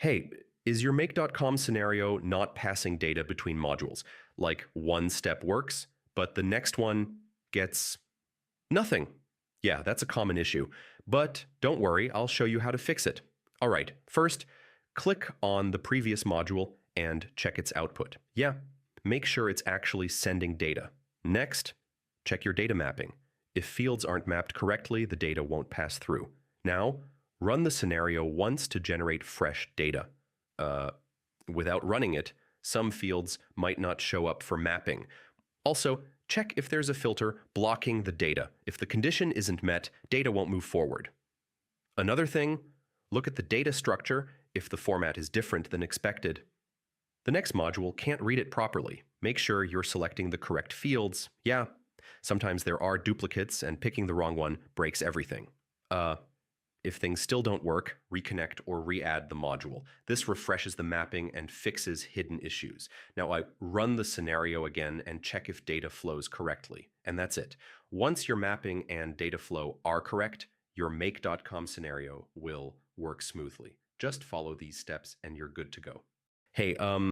Hey, is your make.com scenario not passing data between modules? Like one step works, but the next one gets nothing. Yeah, that's a common issue. But don't worry, I'll show you how to fix it. All right, first, click on the previous module and check its output. Yeah, make sure it's actually sending data. Next, check your data mapping. If fields aren't mapped correctly, the data won't pass through. Now, run the scenario once to generate fresh data. Without running it, some fields might not show up for mapping. Also, check if there's a filter blocking the data. If the condition isn't met, data won't move forward. Another thing, look at the data structure if the format is different than expected. The next module can't read it properly. Make sure you're selecting the correct fields. Yeah, sometimes there are duplicates and picking the wrong one breaks everything. If things still don't work, reconnect or re-add the module. This refreshes the mapping and fixes hidden issues. Now I run the scenario again and check if data flows correctly. And that's it. Once your mapping and data flow are correct, your make.com scenario will work smoothly. Just follow these steps and you're good to go. Hey,